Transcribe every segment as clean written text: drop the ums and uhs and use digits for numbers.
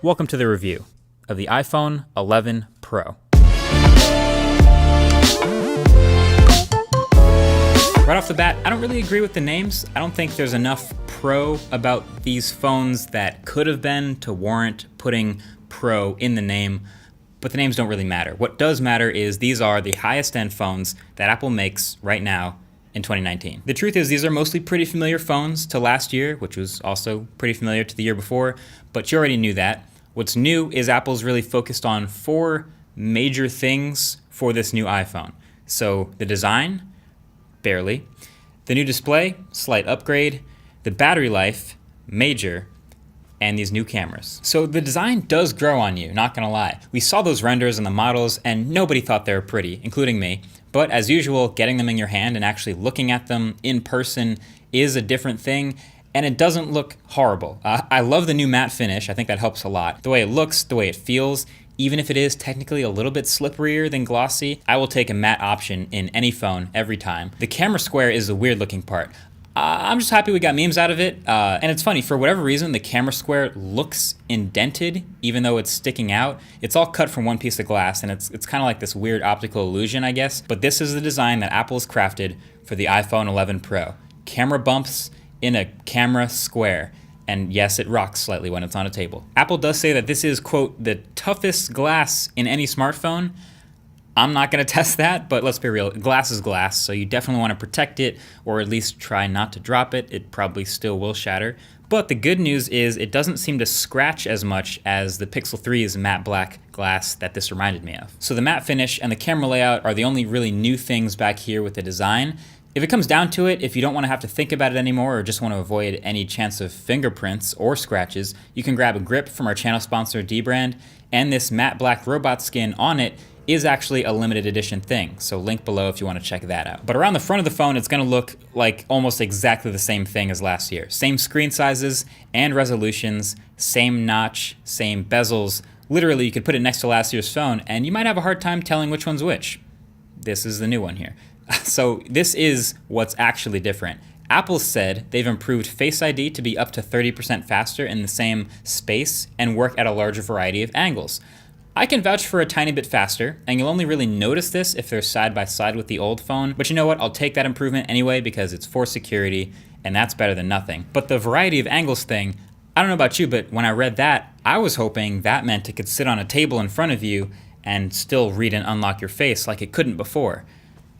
Welcome to the review of the iPhone 11 Pro. Right off the bat, I don't really agree with the names. I don't think there's enough Pro about these phones that could have been to warrant putting Pro in the name, but the names don't really matter. What does matter is these are the highest end phones that Apple makes right now in 2019. The truth is these are mostly pretty familiar phones to last year, which was also pretty familiar to the year before, but you already knew that. What's new is Apple's really focused on 4 major things for this new iPhone. So the design, barely. The new display, slight upgrade. The battery life, major. And these new cameras. So the design does grow on you, not gonna lie. We saw those renders and the models and nobody thought they were pretty, including me. But as usual, getting them in your hand and actually looking at them in person is a different thing, and it doesn't look horrible. I love the new matte finish. I think that helps a lot. The way it looks, the way it feels, even if it is technically a little bit slipperier than glossy, I will take a matte option in any phone every time. The camera square is the weird looking part. I'm just happy we got memes out of it. And it's funny, for whatever reason, the camera square looks indented, even though it's sticking out. It's all cut from one piece of glass, and it's kind of like this weird optical illusion, I guess. But this is the design that Apple's crafted for the iPhone 11 Pro. Camera bumps in a camera square. And yes, it rocks slightly when it's on a table. Apple does say that this is, quote, the toughest glass in any smartphone. I'm not gonna test that, but let's be real, glass is glass, so you definitely wanna protect it, or at least try not to drop it. It probably still will shatter. But the good news is it doesn't seem to scratch as much as the Pixel 3's matte black glass that this reminded me of. So the matte finish and the camera layout are the only really new things back here with the design. If it comes down to it, if you don't want to have to think about it anymore or just want to avoid any chance of fingerprints or scratches, you can grab a grip from our channel sponsor dbrand, and this matte black robot skin on it is actually a limited edition thing, so link below if you want to check that out. But around the front of the phone, it's going to look like almost exactly the same thing as last year. Same screen sizes and resolutions, same notch, same bezels. Literally, you could put it next to last year's phone, and you might have a hard time telling which one's which. This is the new one here. So this is what's actually different. Apple said they've improved Face ID to be up to 30% faster in the same space and work at a larger variety of angles. I can vouch for a tiny bit faster, and you'll only really notice this if they're side by side with the old phone, but you know what, I'll take that improvement anyway because it's for security, and that's better than nothing. But the variety of angles thing, I don't know about you, but when I read that, I was hoping that meant it could sit on a table in front of you and still read and unlock your face like it couldn't before.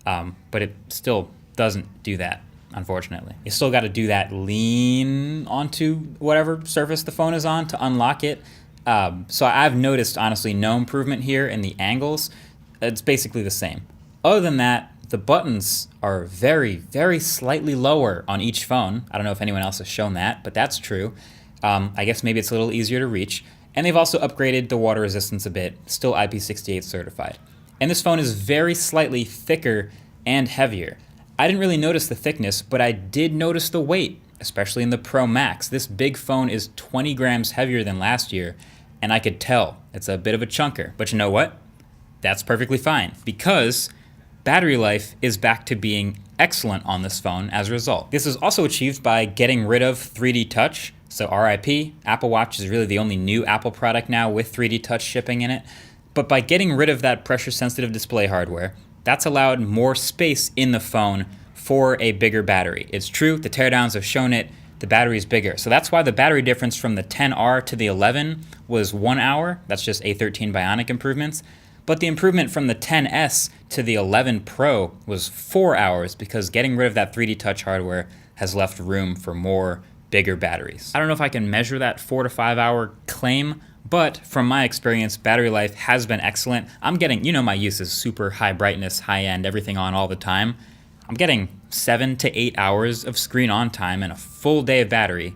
But it still doesn't do that, unfortunately. You still gotta do that lean onto whatever surface the phone is on to unlock it. So I've noticed, honestly, no improvement here in the angles. It's basically the same. Other than that, the buttons are very, very slightly lower on each phone. I don't know if anyone else has shown that, but that's true. I guess maybe it's a little easier to reach. And they've also upgraded the water resistance a bit, still IP68 certified. And this phone is very slightly thicker and heavier. I didn't really notice the thickness, but I did notice the weight, especially in the Pro Max. This big phone is 20 grams heavier than last year, and I could tell it's a bit of a chunker. But you know what? That's perfectly fine, because battery life is back to being excellent on this phone as a result. This is also achieved by getting rid of 3D Touch, so RIP. Apple Watch is really the only new Apple product now with 3D Touch shipping in it. But by getting rid of that pressure-sensitive display hardware, that's allowed more space in the phone for a bigger battery. It's true, the teardowns have shown it, the battery is bigger. So that's why the battery difference from the 10R to the 11 was 1 hour. That's just A13 Bionic improvements. But the improvement from the 10S to the 11 Pro was 4 hours because getting rid of that 3D Touch hardware has left room for more bigger batteries. I don't know if I can measure that 4 to 5 hour claim, but from my experience, battery life has been excellent. I'm getting, you know my use is super high brightness, high end, everything on all the time. I'm getting 7 to 8 hours of screen on time and a full day of battery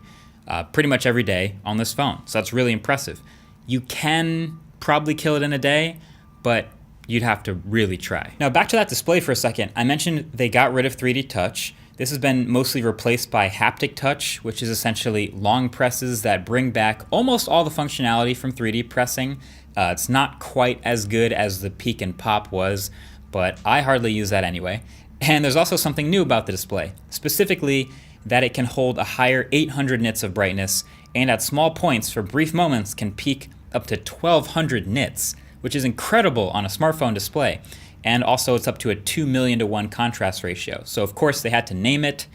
pretty much every day on this phone. So that's really impressive. You can probably kill it in a day, but you'd have to really try. Now back to that display for a second. I mentioned they got rid of 3D Touch. This has been mostly replaced by haptic touch, which is essentially long presses that bring back almost all the functionality from 3D pressing. It's not quite as good as the peek and pop was, but I hardly use that anyway. And there's also something new about the display, specifically that it can hold a higher 800 nits of brightness and at small points for brief moments can peak up to 1200 nits, which is incredible on a smartphone display. And also it's up to a 2 million to 1 contrast ratio. So of course they had to name it.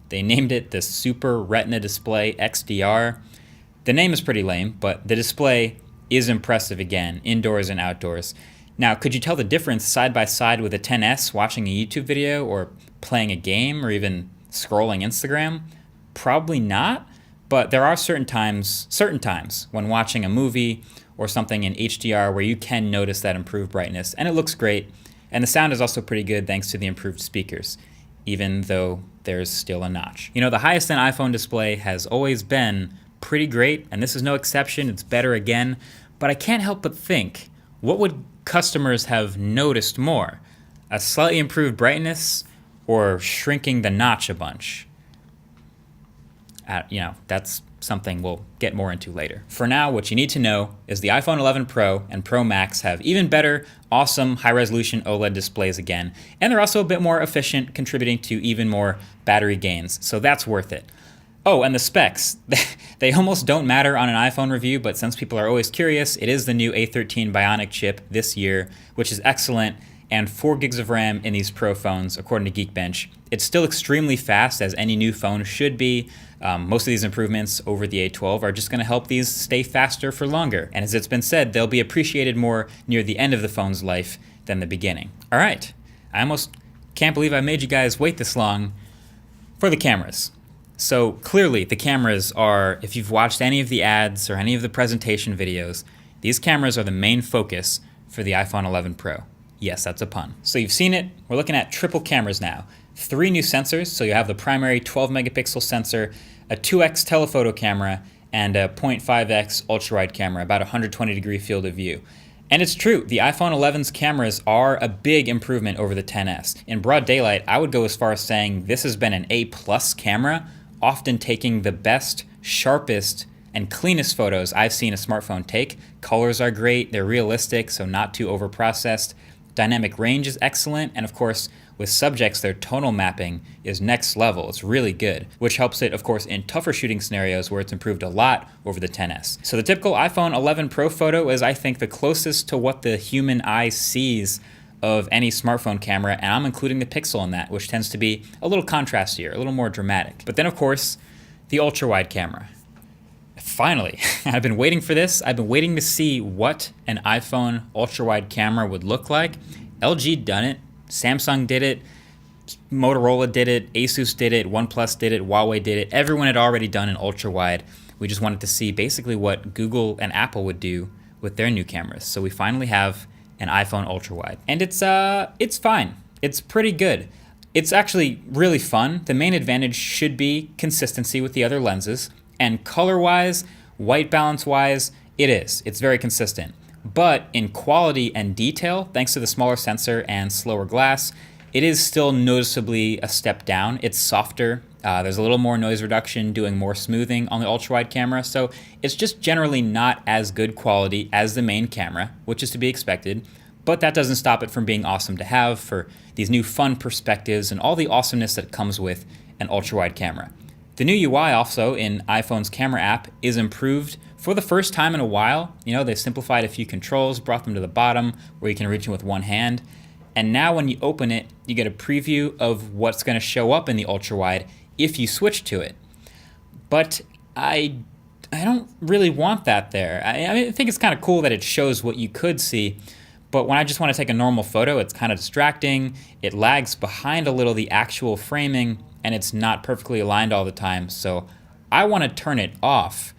They named it the Super Retina Display XDR. The name is pretty lame, but the display is impressive again, indoors and outdoors. Now, could you tell the difference side by side with a XS watching a YouTube video or playing a game or even scrolling Instagram? Probably not, but there are certain times when watching a movie or something in HDR where you can notice that improved brightness, and it looks great. And the sound is also pretty good thanks to the improved speakers, even though there's still a notch. You know, the highest end iPhone display has always been pretty great, and this is no exception. It's better again, but I can't help but think, what would customers have noticed more? A slightly improved brightness or shrinking the notch a bunch? That's something we'll get more into later. For now, what you need to know is the iPhone 11 Pro and Pro Max have even better, awesome, high-resolution OLED displays again, and they're also a bit more efficient, contributing to even more battery gains, so that's worth it. Oh, and the specs. They almost don't matter on an iPhone review, but since people are always curious, it is the new A13 Bionic chip this year, which is excellent, and 4 gigs of RAM in these Pro phones, according to Geekbench. It's still extremely fast, as any new phone should be. Most of these improvements over the A12 are just going to help these stay faster for longer. And as it's been said, they'll be appreciated more near the end of the phone's life than the beginning. All right, I almost can't believe I made you guys wait this long for the cameras. So clearly the cameras are, if you've watched any of the ads or any of the presentation videos, these cameras are the main focus for the iPhone 11 Pro. Yes, that's a pun. So you've seen it. We're looking at triple cameras now. 3 new sensors, so you have the primary 12 megapixel sensor, a 2x telephoto camera, and a 0.5x ultra-wide camera, about 120 degree field of view. And it's true, the iPhone 11's cameras are a big improvement over the XS. In broad daylight, I would go as far as saying this has been an A+ camera, often taking the best, sharpest, and cleanest photos I've seen a smartphone take. Colors are great, they're realistic, so not too overprocessed. Dynamic range is excellent, and of course, with subjects, their tonal mapping is next level. It's really good, which helps it, of course, in tougher shooting scenarios where it's improved a lot over the XS. So the typical iPhone 11 Pro photo is, I think, the closest to what the human eye sees of any smartphone camera, and I'm including the Pixel in that, which tends to be a little contrastier, a little more dramatic. But then, of course, the ultra-wide camera. Finally, I've been waiting for this. I've been waiting to see what an iPhone ultra-wide camera would look like. LG done it, Samsung did it, Motorola did it, Asus did it, OnePlus did it, Huawei did it. Everyone had already done an ultra-wide. We just wanted to see basically what Google and Apple would do with their new cameras. So we finally have an iPhone ultra-wide. And it's fine. It's pretty good. It's actually really fun. The main advantage should be consistency with the other lenses. And color-wise, white balance-wise, it is. It's very consistent. But in quality and detail, thanks to the smaller sensor and slower glass, it is still noticeably a step down. It's softer. There's a little more noise reduction, doing more smoothing on the ultra-wide camera. So it's just generally not as good quality as the main camera, which is to be expected. But that doesn't stop it from being awesome to have for these new fun perspectives and all the awesomeness that comes with an ultra-wide camera. The new UI also in iPhone's camera app is improved for the first time in a while. You know, they've simplified a few controls, brought them to the bottom where you can reach them with one hand. And now when you open it, you get a preview of what's going to show up in the ultra-wide if you switch to it. But I don't really want that there. I think it's kind of cool that it shows what you could see, but when I just want to take a normal photo, it's kind of distracting. It lags behind a little the actual framing, and it's not perfectly aligned all the time, so I want to turn it off,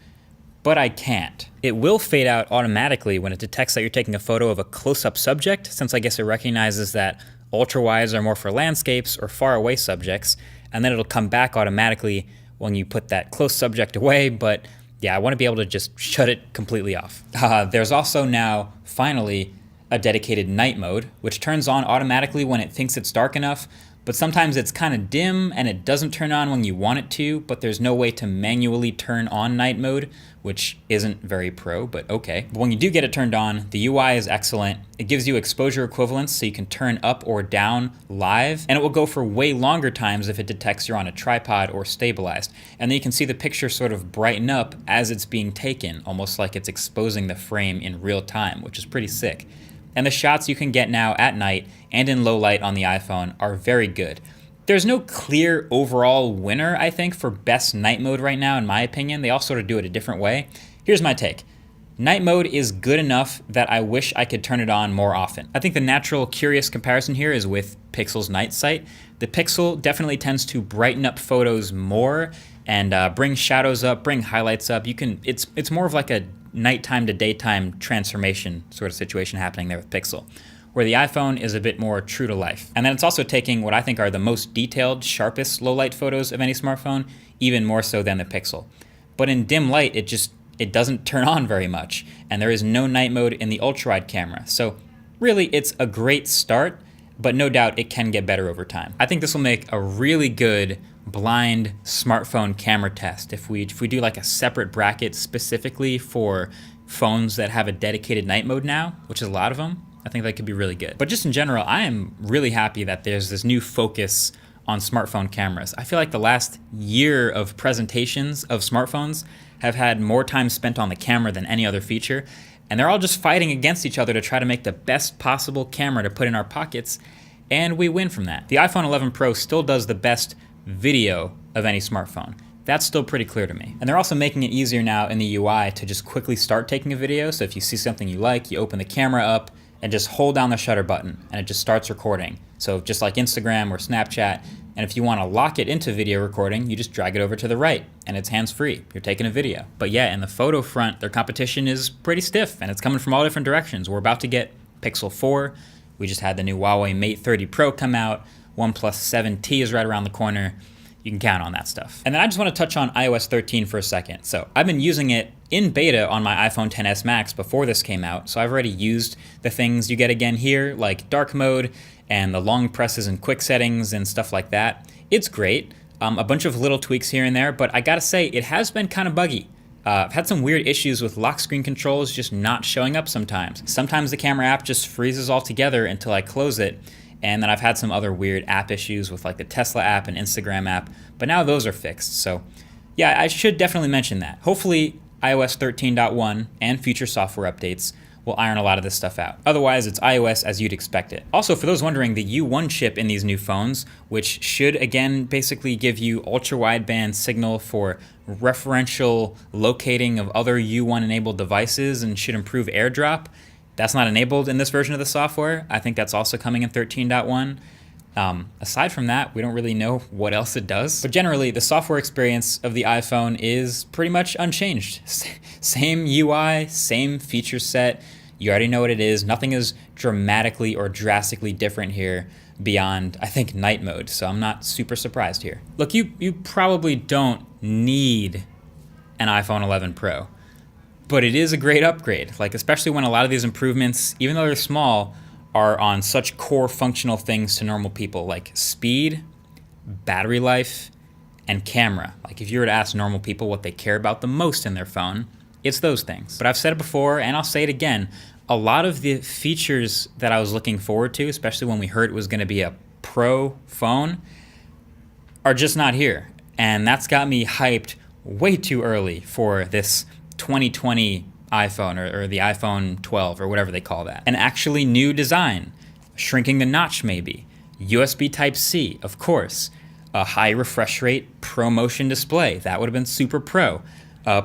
but I can't. It will fade out automatically when it detects that you're taking a photo of a close-up subject, since I guess it recognizes that ultra-wides are more for landscapes or far-away subjects, and then it'll come back automatically when you put that close subject away, but yeah, I want to be able to just shut it completely off. There's also now, finally, a dedicated night mode, which turns on automatically when it thinks it's dark enough, but sometimes it's kind of dim and it doesn't turn on when you want it to, but there's no way to manually turn on night mode, which isn't very pro, but okay. But when you do get it turned on, the UI is excellent. It gives you exposure equivalence so you can turn up or down live, and it will go for way longer times if it detects you're on a tripod or stabilized. And then you can see the picture sort of brighten up as it's being taken, almost like it's exposing the frame in real time, which is pretty sick. And the shots you can get now at night and in low light on the iPhone are very good. There's no clear overall winner, I think, for best night mode right now, in my opinion. They all sort of do it a different way. Here's my take. Night mode is good enough that I wish I could turn it on more often. I think the natural, curious comparison here is with Pixel's night sight. The Pixel definitely tends to brighten up photos more and bring shadows up, bring highlights up. It's more of like a nighttime to daytime transformation sort of situation happening there with Pixel, where the iPhone is a bit more true to life. And then it's also taking what I think are the most detailed, sharpest low light photos of any smartphone, even more so than the Pixel. But in dim light, it doesn't turn on very much, and there is no night mode in the ultra-wide camera. So really, it's a great start, but no doubt it can get better over time. I think this will make a really good blind smartphone camera test. If we do like a separate bracket specifically for phones that have a dedicated night mode now, which is a lot of them, I think that could be really good. But just in general, I am really happy that there's this new focus on smartphone cameras. I feel like the last year of presentations of smartphones have had more time spent on the camera than any other feature, and they're all just fighting against each other to try to make the best possible camera to put in our pockets, and we win from that. The iPhone 11 Pro still does the best video of any smartphone. That's still pretty clear to me. And they're also making it easier now in the UI to just quickly start taking a video. So if you see something you like, you open the camera up and just hold down the shutter button and it just starts recording. So just like Instagram or Snapchat, and if you want to lock it into video recording, you just drag it over to the right and it's hands-free. You're taking a video. But yeah, in the photo front, their competition is pretty stiff and it's coming from all different directions. We're about to get Pixel 4. We just had the new Huawei Mate 30 Pro come out. OnePlus 7T is right around the corner. You can count on that stuff. And then I just want to touch on iOS 13 for a second. So I've been using it in beta on my iPhone XS Max before this came out. So I've already used the things you get again here, like dark mode and the long presses and quick settings and stuff like that. It's great. A bunch of little tweaks here and there, but I gotta say, it has been kind of buggy. I've had some weird issues with lock screen controls just not showing up sometimes. Sometimes the camera app just freezes altogether until I close it. And then I've had some other weird app issues with like the Tesla app and Instagram app, but now those are fixed. So yeah, I should definitely mention that. Hopefully iOS 13.1 and future software updates will iron a lot of this stuff out. Otherwise, it's iOS as you'd expect it. Also, for those wondering, the U1 chip in these new phones, which should again basically give you ultra-wideband signal for referential locating of other U1 enabled devices and should improve AirDrop. That's not enabled in this version of the software. I think that's also coming in 13.1. Aside from that, we don't really know what else it does. But generally, the software experience of the iPhone is pretty much unchanged. Same UI, same feature set. You already know what it is. Nothing is dramatically or drastically different here beyond, I think, night mode. So I'm not super surprised here. Look, you probably don't need an iPhone 11 Pro. But it is a great upgrade, like especially when a lot of these improvements, even though they're small, are on such core functional things to normal people, like speed, battery life, and camera. Like if you were to ask normal people what they care about the most in their phone, it's those things. But I've said it before, and I'll say it again, a lot of the features that I was looking forward to, especially when we heard it was going to be a Pro phone, are just not here. And that's got me hyped way too early for this 2020 iPhone or the iPhone 12 or whatever they call that. An actually new design, shrinking the notch maybe, USB Type-C, of course, a high refresh rate ProMotion display, that would have been super pro,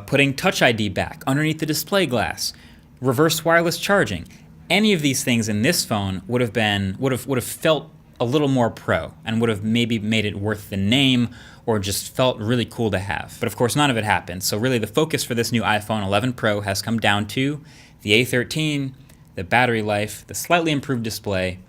putting Touch ID back underneath the display glass, reverse wireless charging. Any of these things in this phone would have felt a little more pro and would have maybe made it worth the name or just felt really cool to have. But of course, none of it happened. So really the focus for this new iPhone 11 Pro has come down to the A13, the battery life, the slightly improved display,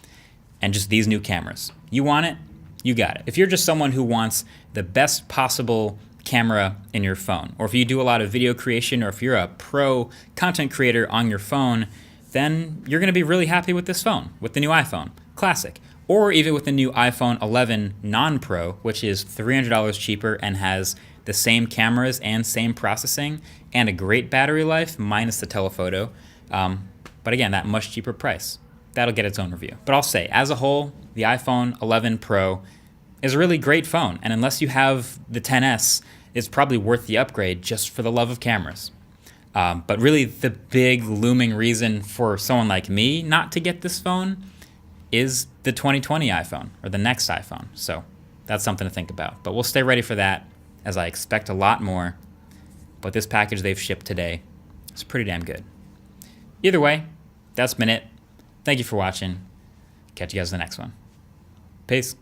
and just these new cameras. You want it? You got it. If you're just someone who wants the best possible camera in your phone, or if you do a lot of video creation, or if you're a pro content creator on your phone, then you're gonna be really happy with this phone, with the new iPhone. Classic. or even with the new iPhone 11 non-Pro, which is $300 cheaper and has the same cameras and same processing and a great battery life minus the telephoto. But again, that much cheaper price. That'll get its own review. But I'll say, as a whole, the iPhone 11 Pro is a really great phone. And unless you have the XS, it's probably worth the upgrade just for the love of cameras. But really, the big looming reason for someone like me not to get this phone is the 2020 iPhone or the next iPhone. So that's something to think about. But we'll stay ready for that, as I expect a lot more. But this package they've shipped today is pretty damn good. Either way, that's been it. Thank you for watching. Catch you guys in the next one. Peace.